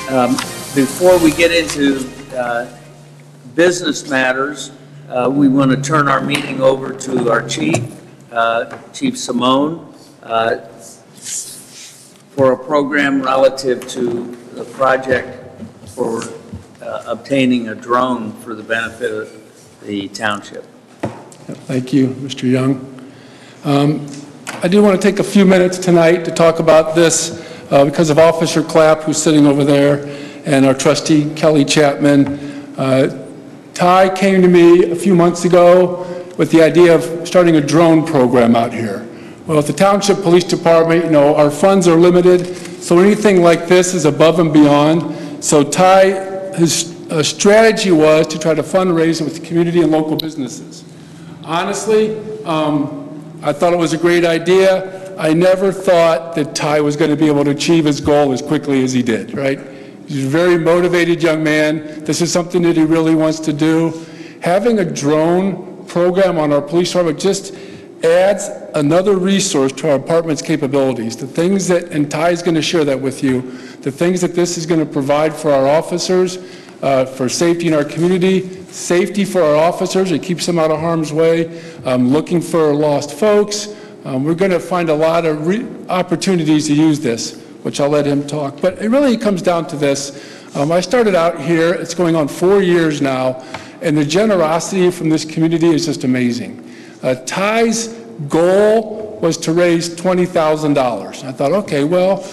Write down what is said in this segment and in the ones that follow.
Before we get into business matters, we want to turn our meeting over to our chief, Chief Simone, for a program relative to the project for obtaining a drone for the benefit of the township. Thank you, Mr. Young. I do want to take a few minutes tonight to talk about this because of Officer Clapp, who's sitting over there, and our trustee, Kelly Chapman. Ty came to me a few months ago with the idea of starting a drone program out here. Well, at the Township Police Department, you know, our funds are limited, so anything like this is above and beyond. So Ty, his strategy was to try to fundraise it with the community and local businesses. Honestly, I thought it was a great idea. I never thought that Ty was going to be able to achieve his goal as quickly as he did, right? He's a very motivated young man. This is something that he really wants to do. Having a drone program on our police department just adds another resource to our department's capabilities. The things that, and Ty's going to share that with you, the things that this is going to provide for our officers, for safety in our community, safety for our officers, it keeps them out of harm's way, looking for lost folks. We're going to find a lot of opportunities to use this, which I'll let him talk. But it really comes down to this. I started out here, it's going on 4 years now, and the generosity from this community is just amazing. Ty's goal was to raise $20,000. I thought, okay, well,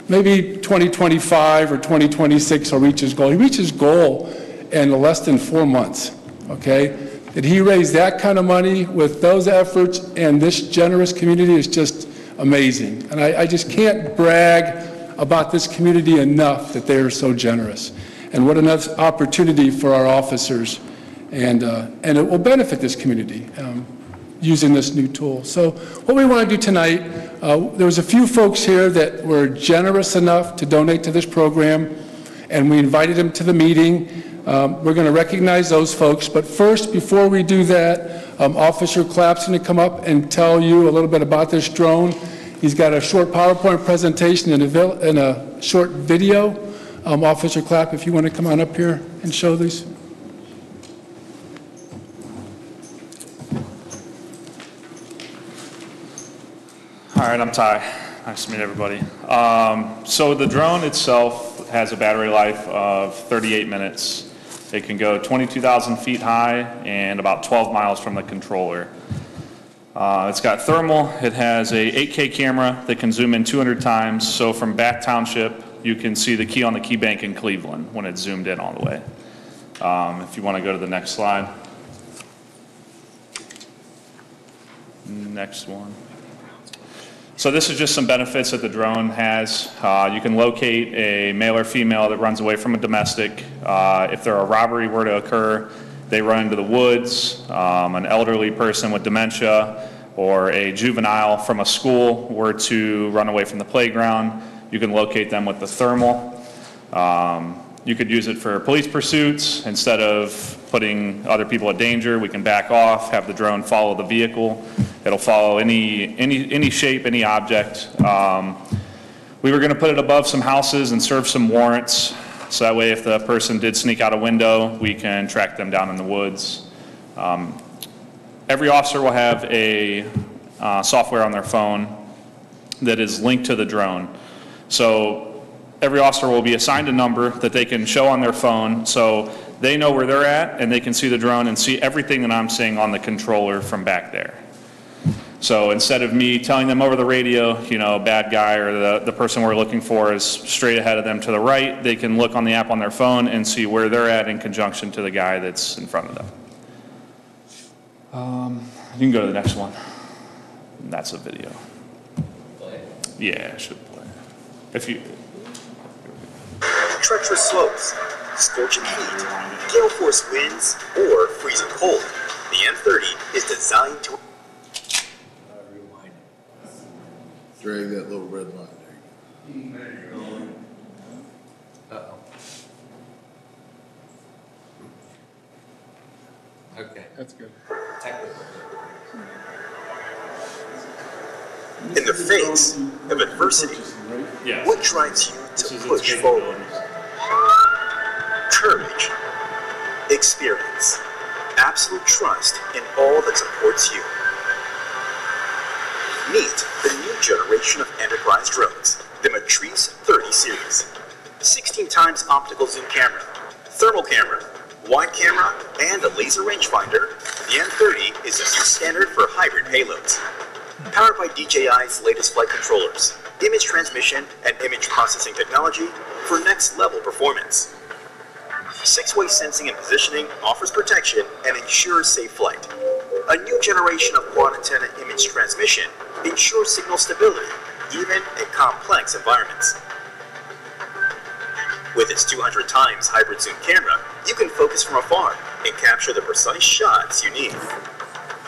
maybe 2025 or 2026 I'll reach his goal. He reached his goal in less than 4 months, okay? That he raised that kind of money with those efforts and this generous community is just amazing. And I just can't brag about this community enough that they are so generous. And what enough opportunity for our officers. And it will benefit this community using this new tool. So what we want to do tonight, there was a few folks here that were generous enough to donate to this program, and we invited them to the meeting. We're going to recognize those folks, but first, before we do that, Officer Clapp's going to come up and tell you a little bit about this drone. He's got a short PowerPoint presentation and a short video. Officer Clapp, if you want to come on up here and show these. All right, I'm Ty. Nice to meet everybody. So the drone itself has a battery life of 38 minutes. It can go 22,000 feet high and about 12 miles from the controller. It's got thermal. It has a 8K camera that can zoom in 200 times. So from back Township, you can see the key on the key bank in Cleveland when it's zoomed in all the way. If you want to go to the next slide. Next one. So this is just some benefits that the drone has. You can locate a male or female that runs away from a domestic. If a robbery were to occur, they run into the woods, an elderly person with dementia, or a juvenile from a school were to run away from the playground, you can locate them with the thermal. You could use it for police pursuits. Instead of putting other people at danger, we can back off, have the drone follow the vehicle. It'll follow any shape, any object. We were going to put it above some houses and serve some warrants, so that way if the person did sneak out a window, we can track them down in the woods. Every officer will have a software on their phone that is linked to the drone. So every officer will be assigned a number that they can show on their phone, so they know where they're at and they can see the drone and see everything that I'm seeing on the controller from back there. So instead of me telling them over the radio, you know, bad guy or the person we're looking for is straight ahead of them to the right, they can look on the app on their phone and see where they're at in conjunction to the guy that's in front of them. You can go to the next one. That's a video. Play? Yeah, it should play. If you... Treacherous slopes, scorching heat, gale force winds, or freezing cold. The M30 is designed to... Drag that little red line there. There you go. Uh-oh. Okay. That's good. In the face of adversity, Yes. what drives you to push forward? Courage. Experience. Absolute trust in all that supports you. Meet the new generation of enterprise drones, the Matrice 30 series. 16 times optical zoom camera, thermal camera, wide camera, and a laser rangefinder, the M30 is a new standard for hybrid payloads. Powered by DJI's latest flight controllers, image transmission, and image processing technology for next-level performance. 6-way sensing and positioning offers protection and ensures safe flight. A new generation of quad antenna image transmission ensures signal stability, even in complex environments. With its 200 times hybrid zoom camera, you can focus from afar and capture the precise shots you need.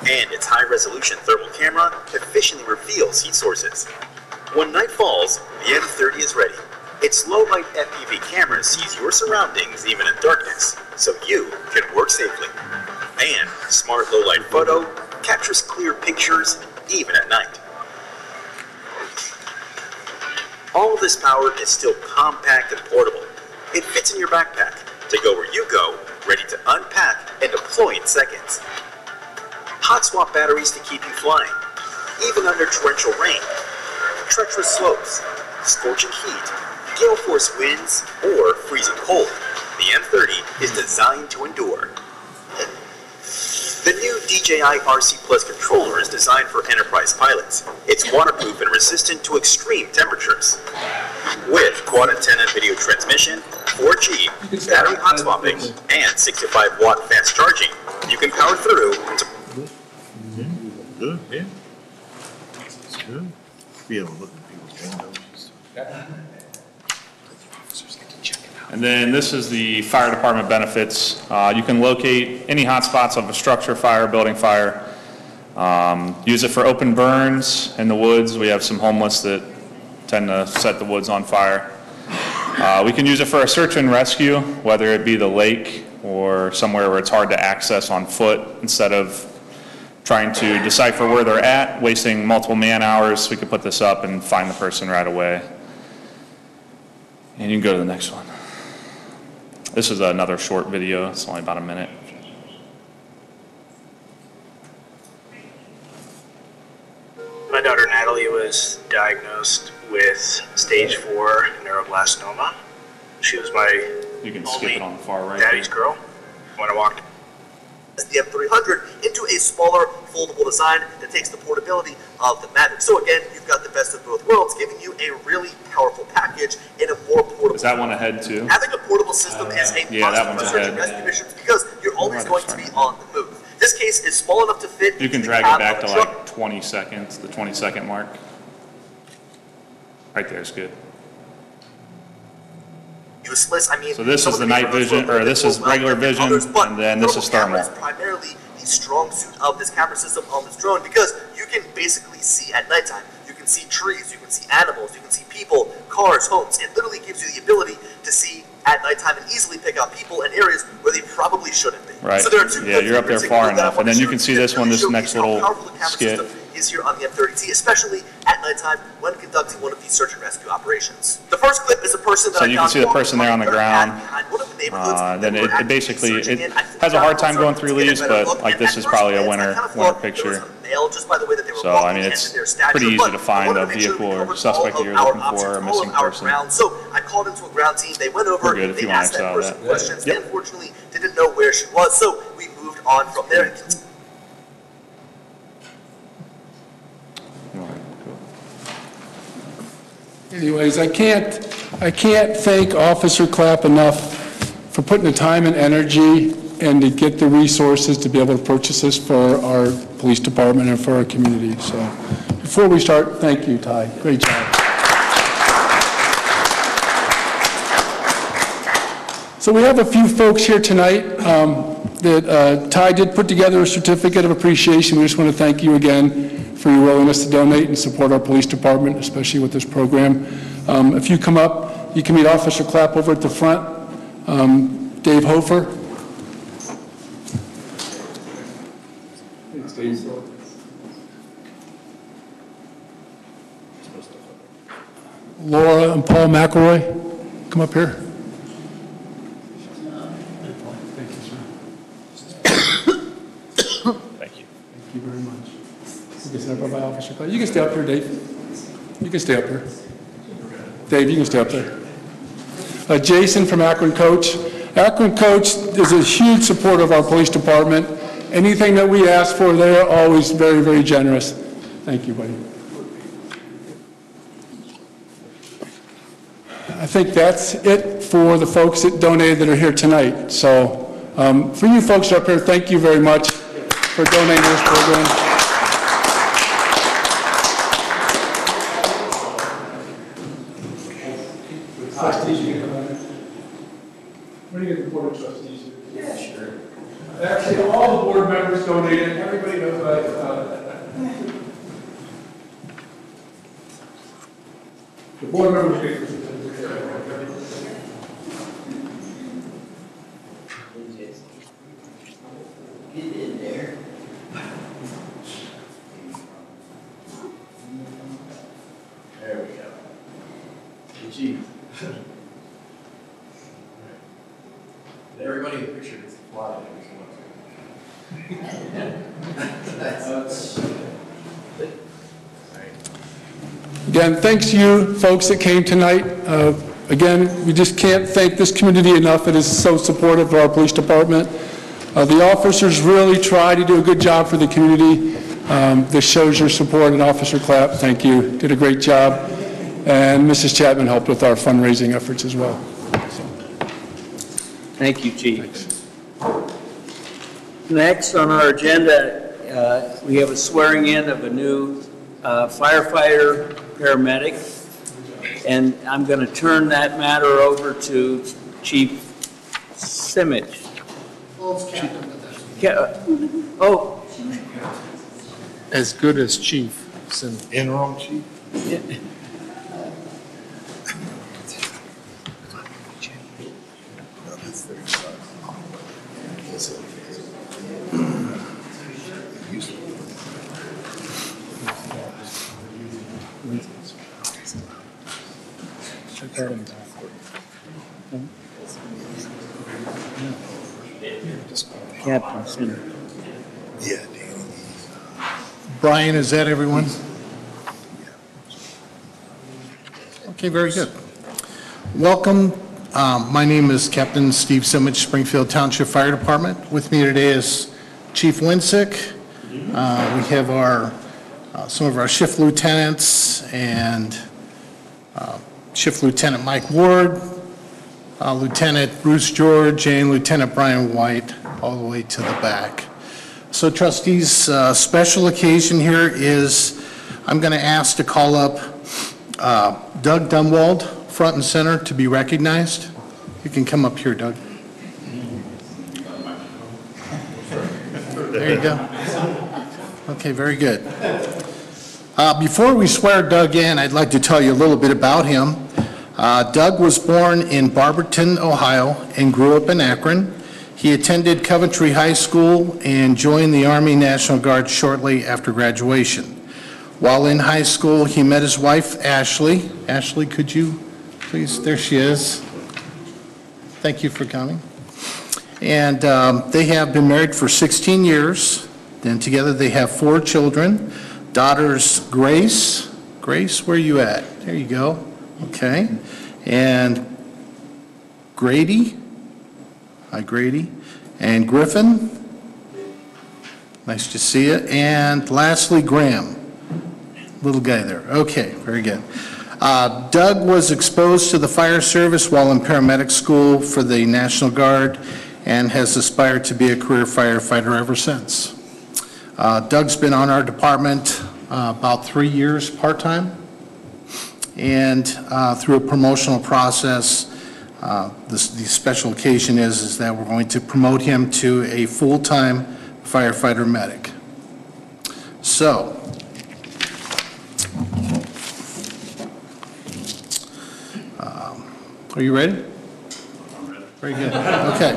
And its high-resolution thermal camera efficiently reveals heat sources. When night falls, the M30 is ready. Its low-light FPV camera sees your surroundings even in darkness, so you can work safely. And smart low-light photo captures clear pictures even at night. All of this power is still compact and portable. It fits in your backpack to go where you go, ready to unpack and deploy in seconds. Hot swap batteries to keep you flying, even under torrential rain, treacherous slopes, scorching heat, gale force winds, or freezing cold. The M30 is designed to endure. The new DJI RC Plus controller is designed for enterprise pilots. It's waterproof and resistant to extreme temperatures. With quad antenna video transmission, 4G, battery hot swapping, and 65-watt fast charging, you can power through to Good, yeah. It's good. Be able to look at people's windows. And then this is the fire department benefits. You can locate any hotspots of a structure fire, building fire. Use it for open burns in the woods. We have some homeless that tend to set the woods on fire. We can use it for a search and rescue, whether it be the lake or somewhere where it's hard to access on foot. Instead of trying to decipher where they're at, wasting multiple man hours, we could put this up and find the person right away. And you can go to the next one. This is another short video. It's only about a minute. My daughter Natalie was diagnosed with stage 4 neuroblastoma. She was my You can skip it on the far right. daddy's girl when I walked. The M300 into a smaller foldable design that takes the portability of the Mavic. So again, you've got the best of both worlds, giving you a really powerful package in a more portable. Is that one ahead too? Having a portable system is a Yeah, that positive one's for search and ahead. rescue missions because you're always going to be on the move. This case is small enough to fit. You can into the drag cab it back of to a truck. like 20 seconds, the 20-second mark. Right there is good. Useless. I mean, So this some is of the the night cameras vision, look or this is well regular than vision, others, but and then this is thermal camera thermal. is primarily the strong suit of this camera system on this drone because you can basically see at nighttime. You can see trees, you can see animals, you can see people, cars, homes. It literally gives you the ability to see at nighttime and easily pick out people in areas where they probably shouldn't be. Right. So there are two Yeah, you're up there things far that I enough. want And to then you show can see that this one, really this next showcase how little powerful the camera skit. system is here on the M30T, especially at nighttime when conducting one of these search and rescue operations. The first clip is a person that So I you can found see the person there on the ground. behind one of the neighborhoods that Then we were it actively basically, searching it in. I think has a hard time the going through to get a leaves, better but look. like And this at is first probably a glance, I winner kind of thought there was picture. a male just by the way that they were So, walking I mean, and it's their stature, pretty easy but to find I wanted a to make sure vehicle we or covered suspect all that of you're our looking for, or options, all missing of our person. ground. So I called into a ground team. They went over, We're good if they you wanna asked that exile person that. questions. Yep. They unfortunately didn't know where she was, so we moved on from there. Anyways, I can't thank Officer Clapp enough for putting the time and energy and to get the resources to be able to purchase this for our police department and for our community. So before we start, thank you, Ty. Great job. So we have a few folks here tonight that Ty did put together a certificate of appreciation. We just want to thank you again for your willingness to donate and support our police department, especially with this program. If you come up, you can meet Officer Clapp over at the front. Dave Hofer. Laura and Paul McElroy, come up here. Officer Clapp. You can stay up here, Dave. You can stay up here. Dave, you can stay up there. Jason from Akron Coach. Akron Coach is a huge supporter of our police department. Anything that we ask for, they are always very, very generous. Thank you, buddy. I think that's it for the folks that donated that are here tonight. So for you folks up here, thank you very much for donating to this program. Trustees, you can come on. What do you get the board of trustees? Yeah, sure. Actually, all the board members donated. Everybody knows about it. The board members get Get in there. There we go. Hey, Chief. Everybody in the picture gets applauded Again, thanks to you folks that came tonight. Again, we just can't thank this community enough. It is so supportive of our police department. The officers really try to do a good job for the community. This shows your support, and Officer Clapp, thank you. Did a great job. And Mrs. Chapman helped with our fundraising efforts as well. Thank you, Chief. Next on our agenda, we have a swearing in of a new firefighter paramedic, and I'm going to turn that matter over to Chief Simic. Oh, as good as chief. Interim chief? Captain Simic. Yeah, Danny. Brian, is that everyone? Okay, very good. Welcome. My name is Captain Steve Simic, Springfield Township Fire Department. With me today is Chief Winsick. We have our some of our shift lieutenants and Shift Lieutenant Mike Ward, Lieutenant Bruce George, and Lieutenant Brian White, all the way to the back. So trustees, special occasion here is I'm going to ask to call up Doug Dunwald, front and center, to be recognized. You can come up here, Doug. There you go. Okay, very good. Before we swear Doug in, I'd like to tell you a little bit about him. Doug was born in Barberton, Ohio, and grew up in Akron. He attended Coventry High School and joined the Army National Guard shortly after graduation. While in high school, he met his wife, Ashley. Ashley, could you please? There she is. Thank you for coming. And they have been married for 16 years. And together they have 4 children. Daughters Grace. Grace, where are you at? There you go. Okay. And Grady. Hi, Grady. And Griffin. Nice to see you. And lastly, Graham. Little guy there. Okay, very good. Doug was exposed to the fire service while in paramedic school for the National Guard and has aspired to be a career firefighter ever since. Doug's been on our department about 3 years part-time, and through a promotional process, the special occasion is that we're going to promote him to a full-time firefighter medic. So, are you ready? I'm ready. Very good. Okay.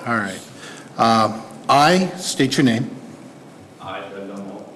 All right. I state your name. I, Doug Dunwald,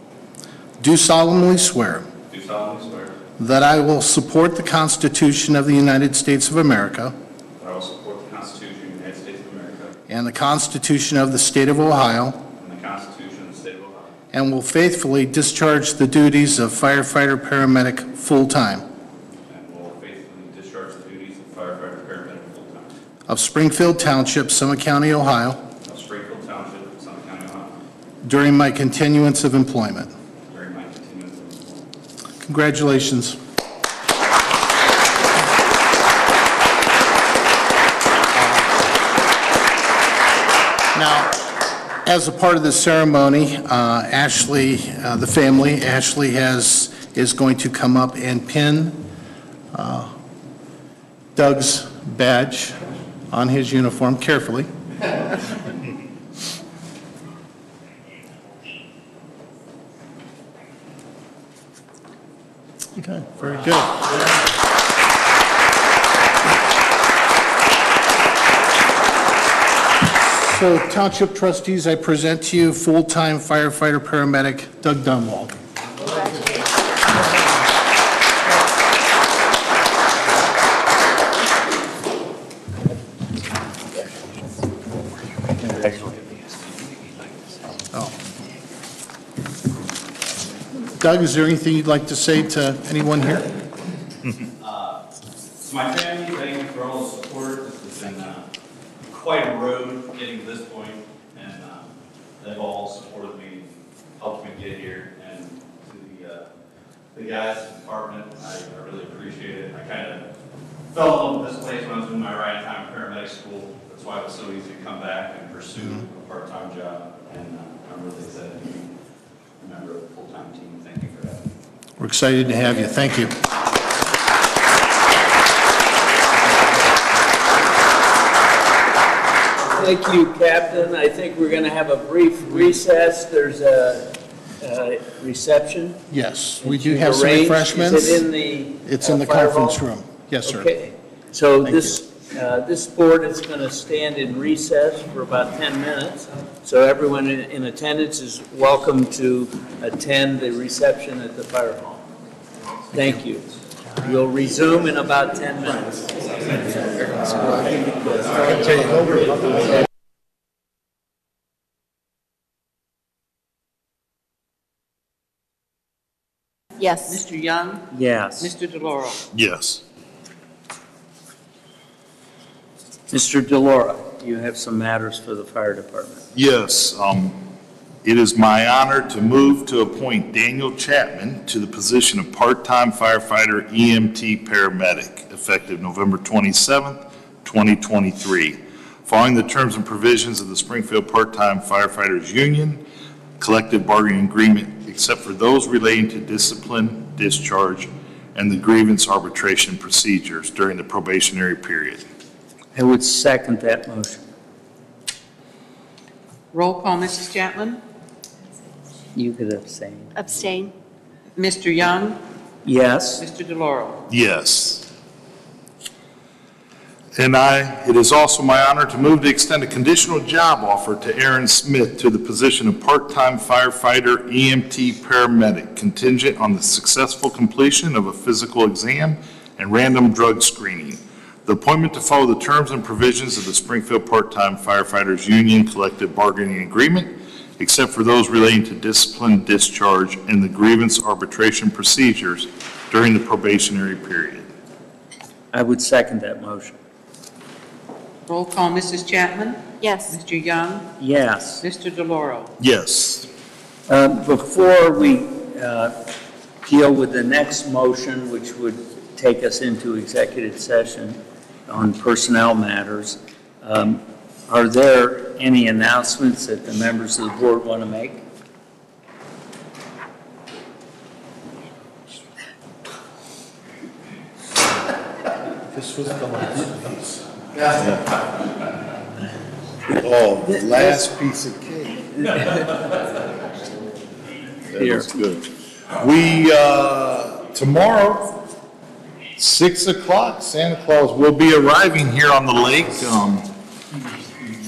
Do solemnly swear do solemnly swear that I will support the Constitution of the United States of America that I will support the Constitution of the United States of America and the Constitution of the State of Ohio, and the Constitution of the State of Ohio, and will faithfully discharge the duties of firefighter/paramedic full-time and will faithfully discharge the duties of firefighter/paramedic full-time of Springfield Township, Summit County, Ohio, of Springfield Township, Summit County, Ohio, during my continuance of employment. during my continuance of employment. Congratulations. Now, as a part of the ceremony, Ashley, the family, Ashley is going to come up and pin Doug's badge on his uniform carefully. Okay, very good. So Township Trustees, I present to you full-time firefighter/paramedic Doug Dunwald. Oh. Doug, is there anything you'd like to say to anyone here? To my family, thank you for all the support. This has been quite a road getting to this point, and they've all supported me, helped me get here, and to the guys in the department, I really appreciate it. I kind of fell in love with this place when I was doing my right time paramedic school. That's why it was so easy to come back and pursue a part-time job, and I'm really excited to be a member of the full-time team. Thank you for having me. We're excited to have you. Thank you. Thank you, Captain. I think we're going to have a brief recess. There's a reception. Yes, we It's do have some arranged. refreshments. Is it in the It's in the fire conference hall? room. Yes, sir. Okay. So Thank this board is going to stand in recess for about 10 minutes. So everyone in attendance is welcome to attend the reception at the fire hall. Thank you. We'll resume in about 10 minutes. Yes. Mr. Young? Yes. Mr. DeLauro? Yes. Mr. DeLauro, you have some matters for the fire department. Yes, it is my honor to move to appoint Daniel Chapman to the position of part-time firefighter EMT paramedic, effective November 27th, 2023. Following the terms and provisions of the Springfield Part-Time Firefighters Union collective bargaining agreement, except for those relating to discipline, discharge, and the grievance arbitration procedures during the probationary period. I would second that motion. Roll call, Mrs. Chapman? You could abstain. Abstain. Mr. Young? Yes. Mr. DeLauro? Yes. And it is also my honor to move to extend a conditional job offer to Aaron Smith to the position of part-time firefighter EMT paramedic, contingent on the successful completion of a physical exam and random drug screening. The appointment to follow the terms and provisions of the Springfield Part-Time Firefighters Union collective bargaining agreement, except for those relating to discipline, discharge, and the grievance arbitration procedures during the probationary period. I would second that motion. Roll call, Mrs. Chapman? Yes. Mr. Young? Yes. Mr. DeLauro? Yes. Before we deal with the next motion, which would take us into executive session on personnel matters, are there any announcements that the members of the board want to make? This was the last piece. Oh, the last piece of cake. Here. That's good. We, tomorrow, 6 o'clock, Santa Claus will be arriving here on the lake.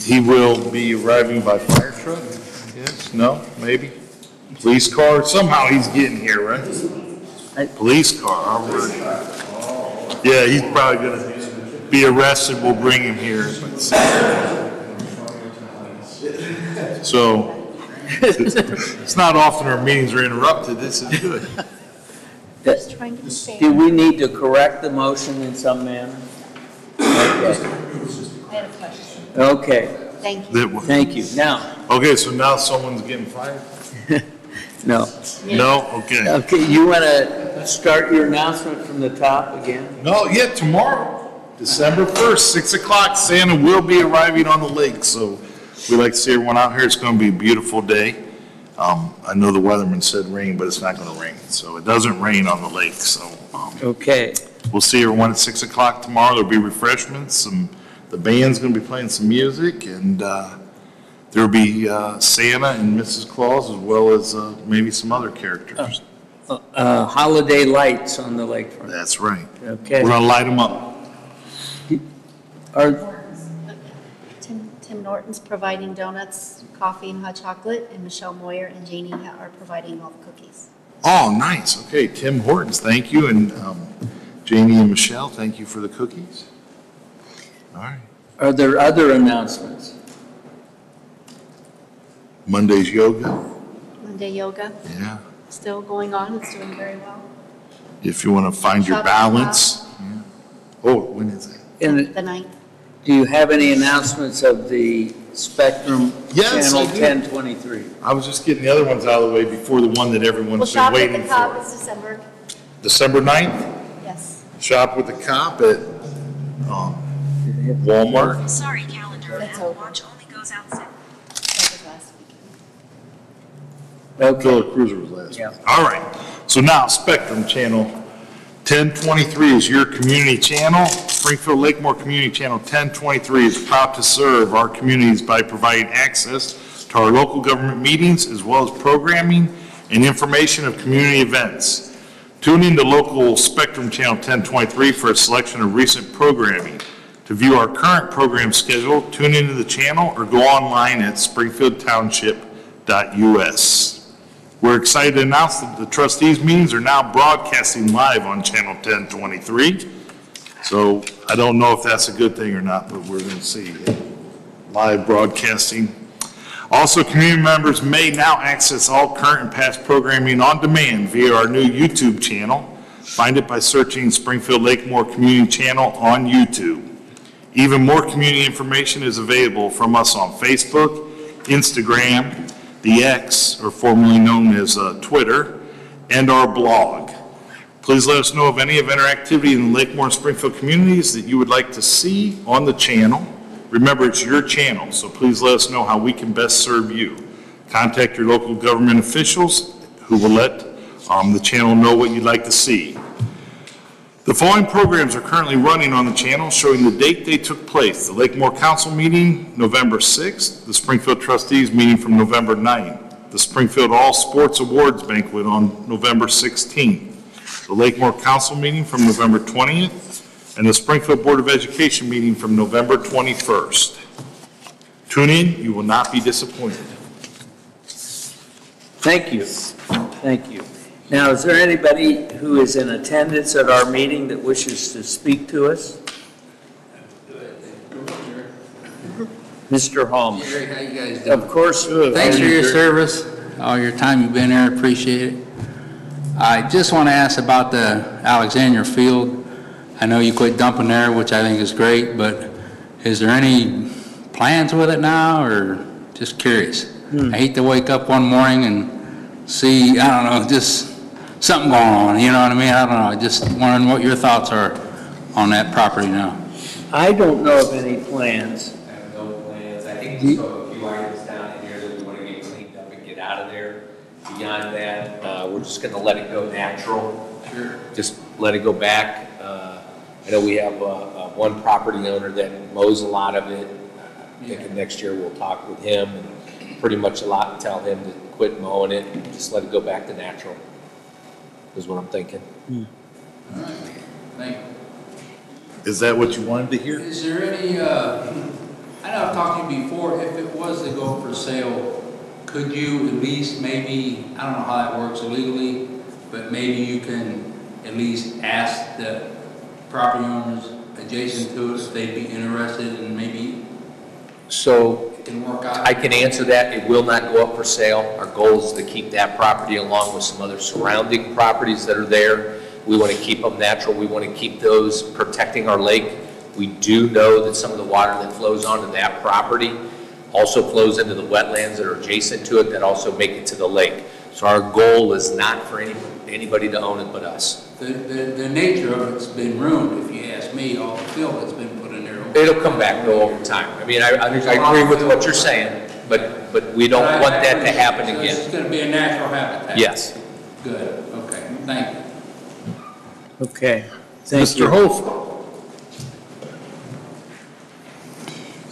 He will be arriving by fire truck, yes, no, maybe? Police car, somehow he's getting here, right? Police car, all right. Yeah, he's probably gonna be arrested, we'll bring him here. So, It's not often our meetings are interrupted. This is good. Just trying to be fair. Do we need to correct the motion in some manner? Okay. I had a question. Okay, Thank you. thank you. Now, Okay, so now someone's getting fired? no. No? Okay. Okay, you want to start your announcement from the top again? No, yeah, tomorrow, December 1st, 6 o'clock, Santa will be arriving on the lake, so we'd like to see everyone out here. It's going to be a beautiful day. I know the weatherman said rain, but it's not going to rain, so it doesn't rain on the lake, so Okay, we'll see everyone at 6 o'clock tomorrow. There'll be refreshments, the band's going to be playing some music, and there'll be Santa and Mrs. Claus, as well as maybe some other characters. holiday lights on the lakefront. That's right. Okay. We're going to light them up. Are, Tim Norton's providing donuts, coffee, and hot chocolate, and Michelle Moyer and Janie are providing all the cookies. Oh, nice. Okay, Tim Hortons, thank you, and Janie and Michelle, thank you for the cookies. All right. are there other announcements? Monday's yoga, Monday yoga, yeah. still going on, it's doing very well. If you want to find your Shop balance. Yeah. Oh, when is that? And The 9th. do you have any announcements of the Spectrum Yes, Channel I do. 1023? I was just getting the other ones out of the way before the one that We'll everyone's been shop at waiting the Cop, for. it's December, December 9th, yes. shop with the cop at Walmart. Sorry, calendar. That's Apple over. Watch only goes out soon. That was last weekend. Okay, Killer Cruiser was last Yeah. week. All right, so now Spectrum Channel 1023 is your community channel. Springfield Lakemore Community Channel 1023 is proud to serve our communities by providing access to our local government meetings as well as programming and information of community events. Tune in to local Spectrum Channel 1023 for a selection of recent programming. To view our current program schedule, tune into the channel or go online at springfieldtownship.us. We're excited to announce that the trustees meetings are now broadcasting live on Channel 1023. So I don't know if that's a good thing or not, but we're going to see live broadcasting. Also, community members may now access all current and past programming on demand via our new YouTube channel. Find it by searching Springfield Lakemore Community Channel on YouTube. Even more community information is available from us on Facebook, Instagram, the X, or formerly known as Twitter, and our blog. Please let us know of any event or activity in the Lakemore and Springfield communities that you would like to see on the channel. Remember, it's your channel, so please let us know how we can best serve you. Contact your local government officials who will let the channel know what you'd like to see. The following programs are currently running on the channel showing the date they took place. The Lakemore Council meeting, November 6th. The Springfield Trustees meeting from November 9th. The Springfield All Sports Awards Banquet on November 16th. The Lakemore Council meeting from November 20th. And the Springfield Board of Education meeting from November 21st. Tune in, you will not be disappointed. thank you, thank you. Now, is there anybody who is in attendance at our meeting that wishes to speak to us? Mr. Hallman. Great, how you guys doing? Of course. Thanks for your service, all your time you've been here, appreciate it. I just want to ask about the Alexandria Field. I know you quit dumping there, which I think is great, but is there any plans with it now, or just curious? I hate to wake up one morning and see, I don't know, just something going on, you know what I mean? I don't know, just wondering what your thoughts are on that property now. I don't know of any plans. I have no plans. I think we still have a few items down in here that we want to get cleaned up and get out of there. Beyond that, we're just going to let it go natural. Sure. Just let it go back. I know we have one property owner that mows a lot of it. I'm thinking next year we'll talk with him and pretty much tell him to quit mowing it and just let it go back to natural, is what I'm thinking. All right, thank you. Is that what you wanted to hear? Is there any, I know I've talked to you before, if it was to go for sale, could you at least maybe, I don't know how that works illegally, but maybe you can at least ask the property owners adjacent to it if they'd be interested in maybe. So can work out? I can answer that. It will not go up for sale. Our goal is to keep that property along with some other surrounding properties that are there. We want to keep them natural. We want to keep those protecting our lake. We do know that some of the water that flows onto that property also flows into the wetlands that are adjacent to it that also make it to the lake. So our goal is not for anybody to own it but us. The nature of it's been ruined, if you ask me, all the fill that's been put in there. It'll come back though over time. I mean, I agree with what you're saying, but we don't want that to happen So again. it's going to be a natural habitat? Yes. Good, okay, thank you. Okay, thank you. Mr. Hofer.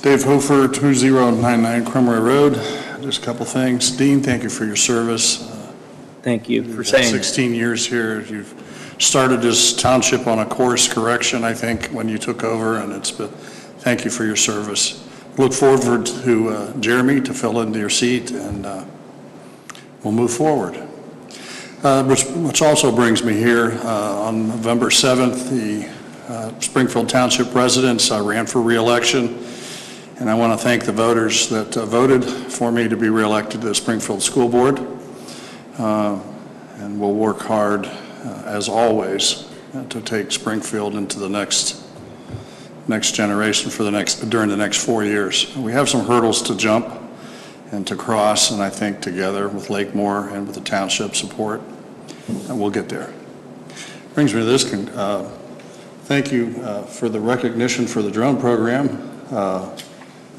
Dave Hofer, 2099 Cremery Road. Just a couple things. Dean, thank you for your service. Thank you for saying that. 16 years here. You've started this township on a course correction, I think, when you took over, and it's been, thank you for your service. Look forward to Jeremy to fill into your seat, and we'll move forward. Which also brings me here, on November 7th, the Springfield Township residents, I ran for re-election. And I want to thank the voters that voted for me to be reelected to the Springfield School Board. And we'll work hard, as always, to take Springfield into the next generation during the next 4 years. We have some hurdles to jump and to cross, and I think together with Lakemore and with the township support, we'll get there. Brings me to this. Thank you for the recognition for the drone program.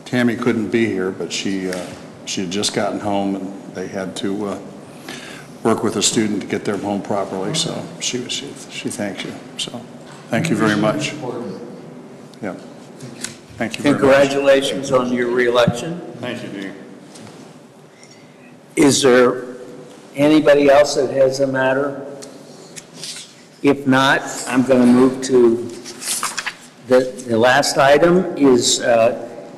Tammy couldn't be here, but she had just gotten home, and they had to work with a student to get them home properly. So she thanks you. So thank you very much. Yeah. Thank you very much. Congratulations on your reelection. Thank you, Dean. Is there anybody else that has a matter? If not, I'm going to move to the last item is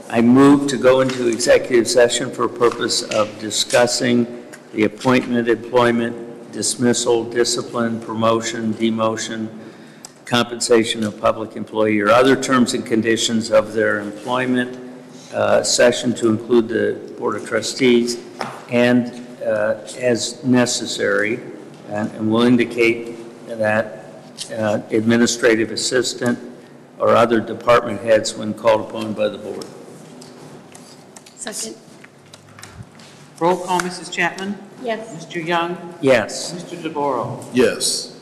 I move to go into executive session for purpose of discussing the appointment, employment, dismissal, discipline, promotion, demotion, compensation of public employee, or other terms and conditions of their employment, session to include the Board of Trustees, and as necessary, and will indicate that administrative assistant or other department heads when called upon by the board. Second. Roll call, Mrs. Chapman? Yes. Mr. Young? Yes. Mr. DeBoer? Yes.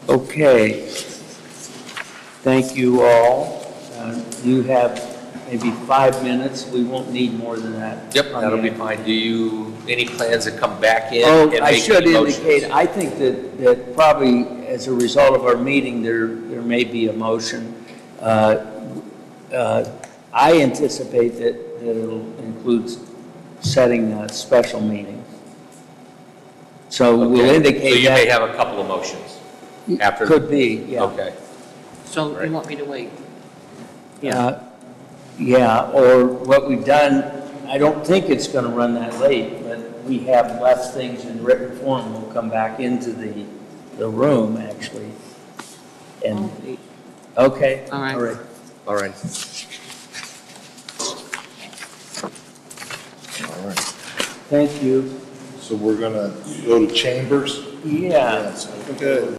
Okay. Thank you all. You have maybe 5 minutes. We won't need more than that. Yep, that'll be fine. Any plans to come back in? Oh, and I make should any motions? indicate, I think that probably as a result of our meeting, there may be a motion. I anticipate that it'll include setting a special meeting. So we'll Okay. indicate that. So you may have a couple of motions after. Could be, yeah. Okay. So Right. you want me to wait? Yeah, or what we've done, I don't think it's going to run that late, but we have left things in written form. We'll come back into the room, actually. And, okay. All right. All right. All right. All right. Thank you. So we're going to go to chambers? Yeah. Good.